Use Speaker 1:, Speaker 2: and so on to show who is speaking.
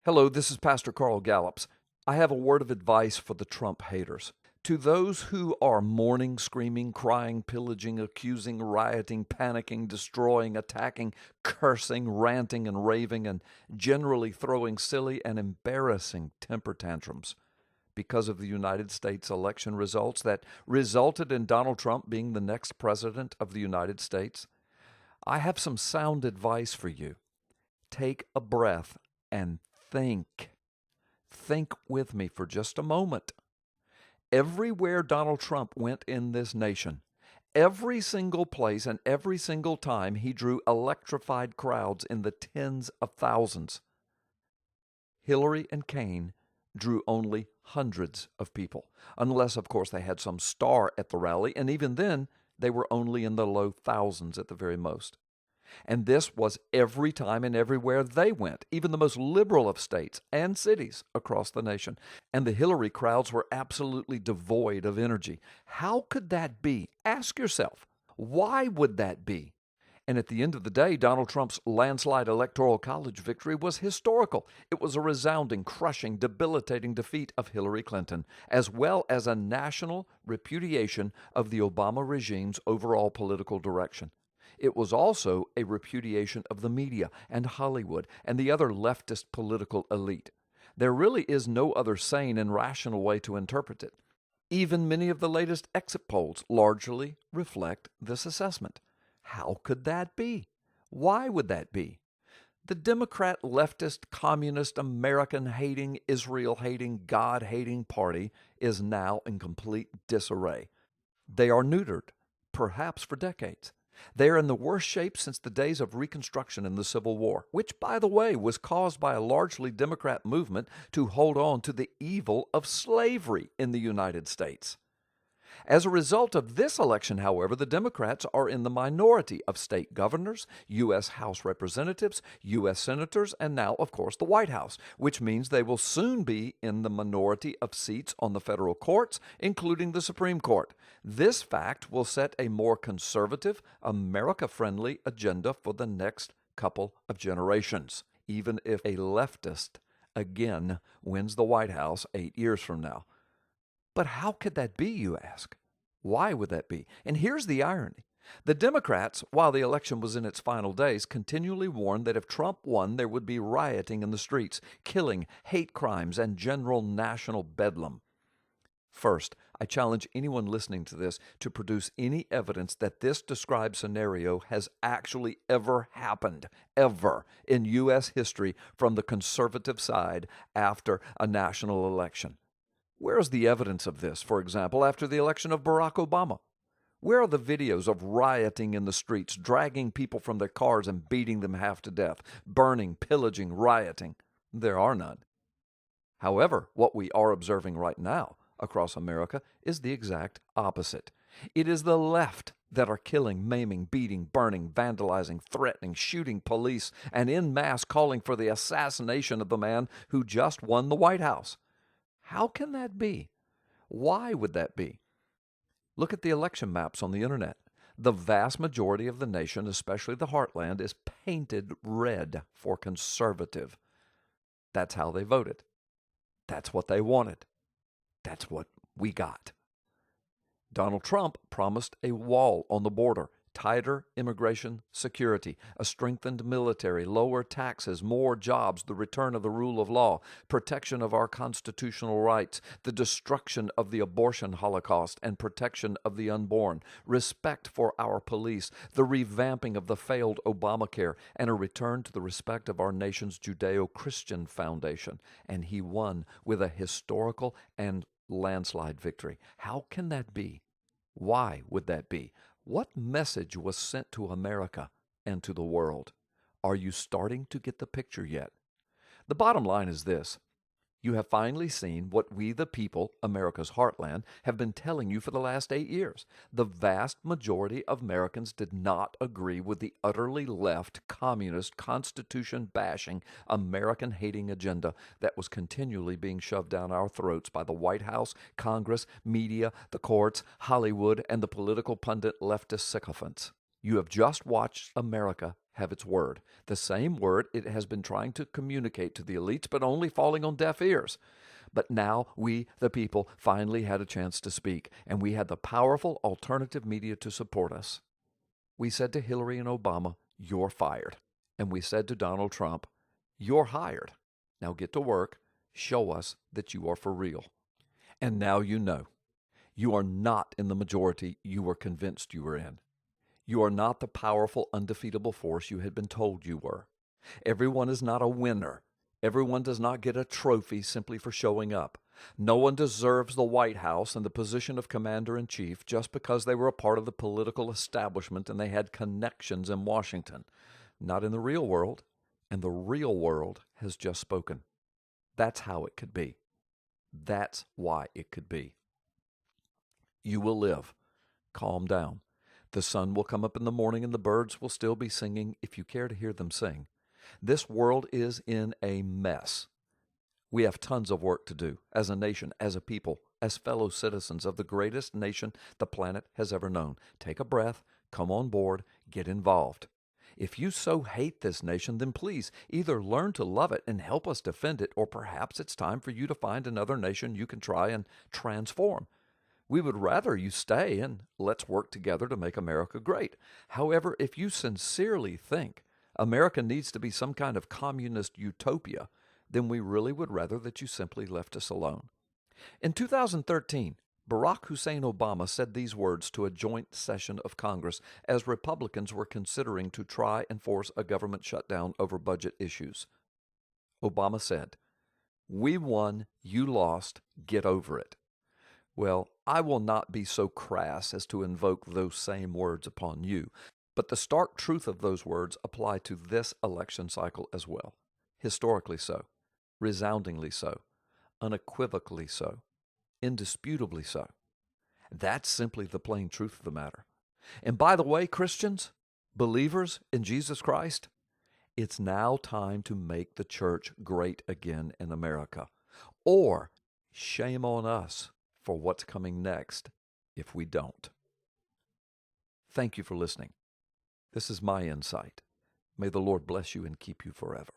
Speaker 1: Hello, this is Pastor Carl Gallups. I have a word of advice for the Trump haters. To those who are mourning, screaming, crying, pillaging, accusing, rioting, panicking, destroying, attacking, cursing, ranting, and raving, and generally throwing silly and embarrassing temper tantrums because of the United States election results that resulted in Donald Trump being the next president of the United States, I have some sound advice for you. Take a breath and think. Think with me for just a moment. Everywhere Donald Trump went in this nation, every single place and every single time he drew electrified crowds in the tens of thousands. Hillary and Cain drew only hundreds of people, unless, of course, they had some star at the rally, and even then, they were only in the low thousands at the very most. And this was every time and everywhere they went, even the most liberal of states and cities across the nation. And the Hillary crowds were absolutely devoid of energy. How could that be? Ask yourself, why would that be? And at the end of the day, Donald Trump's landslide electoral college victory was historical. It was a resounding, crushing, debilitating defeat of Hillary Clinton, as well as a national repudiation of the Obama regime's overall political direction. It was also a repudiation of the media and Hollywood and the other leftist political elite. There really is no other sane and rational way to interpret it. Even many of the latest exit polls largely reflect this assessment. How could that be? Why would that be? The Democrat, leftist, communist, American-hating, Israel-hating, God-hating party is now in complete disarray. They are neutered, perhaps for decades. They are in the worst shape since the days of Reconstruction and the Civil War, which, by the way, was caused by a largely Democrat movement to hold on to the evil of slavery in the United States. As a result of this election, however, the Democrats are in the minority of state governors, U.S. House representatives, U.S. senators, and now, of course, the White House, which means they will soon be in the minority of seats on the federal courts, including the Supreme Court. This fact will set a more conservative, America-friendly agenda for the next couple of generations, even if a leftist again wins the White House 8 years from now. But how could that be, you ask? Why would that be? And here's the irony. The Democrats, while the election was in its final days, continually warned that if Trump won, there would be rioting in the streets, killing, hate crimes, and general national bedlam. First, I challenge anyone listening to this to produce any evidence that this described scenario has actually ever happened, ever, in U.S. history from the conservative side after a national election. Where is the evidence of this, for example, after the election of Barack Obama? Where are the videos of rioting in the streets, dragging people from their cars and beating them half to death, burning, pillaging, rioting? There are none. However, what we are observing right now across America is the exact opposite. It is the left that are killing, maiming, beating, burning, vandalizing, threatening, shooting police, and en masse calling for the assassination of the man who just won the White House. How can that be? Why would that be? Look at the election maps on the internet. The vast majority of the nation, especially the heartland, is painted red for conservative. That's how they voted. That's what they wanted. That's what we got. Donald Trump promised a wall on the border, tighter immigration security, a strengthened military, lower taxes, more jobs, the return of the rule of law, protection of our constitutional rights, the destruction of the abortion holocaust and protection of the unborn, respect for our police, the revamping of the failed Obamacare, and a return to the respect of our nation's Judeo-Christian foundation. And he won with a historical and landslide victory. How can that be? Why would that be? What message was sent to America and to the world? Are you starting to get the picture yet? The bottom line is this. You have finally seen what we the people, America's heartland, have been telling you for the last 8 years. The vast majority of Americans did not agree with the utterly left, communist, constitution-bashing, American-hating agenda that was continually being shoved down our throats by the White House, Congress, media, the courts, Hollywood, and the political pundit leftist sycophants. You have just watched America have its word, the same word it has been trying to communicate to the elites, but only falling on deaf ears. But now we, the people, finally had a chance to speak, and we had the powerful alternative media to support us. We said to Hillary and Obama, "You're fired." And we said to Donald Trump, "You're hired. Now get to work. Show us that you are for real." And now you know. You are not in the majority you were convinced you were in. You are not the powerful, undefeatable force you had been told you were. Everyone is not a winner. Everyone does not get a trophy simply for showing up. No one deserves the White House and the position of commander-in-chief just because they were a part of the political establishment and they had connections in Washington. Not in the real world, and the real world has just spoken. That's how it could be. That's why it could be. You will live. Calm down. The sun will come up in the morning and the birds will still be singing if you care to hear them sing. This world is in a mess. We have tons of work to do as a nation, as a people, as fellow citizens of the greatest nation the planet has ever known. Take a breath, come on board, get involved. If you so hate this nation, then please either learn to love it and help us defend it, or perhaps it's time for you to find another nation you can try and transform. We would rather you stay and let's work together to make America great. However, if you sincerely think America needs to be some kind of communist utopia, then we really would rather that you simply left us alone. In 2013, Barack Hussein Obama said these words to a joint session of Congress as Republicans were considering to try and force a government shutdown over budget issues. Obama said, "We won, you lost, get over it." Well, I will not be so crass as to invoke those same words upon you, but the stark truth of those words apply to this election cycle as well. Historically so, resoundingly so, unequivocally so, indisputably so. That's simply the plain truth of the matter. And by the way, Christians, believers in Jesus Christ, it's now time to make the church great again in America. Or shame on us for what's coming next if we don't. Thank you for listening. This is my insight. May the Lord bless you and keep you forever.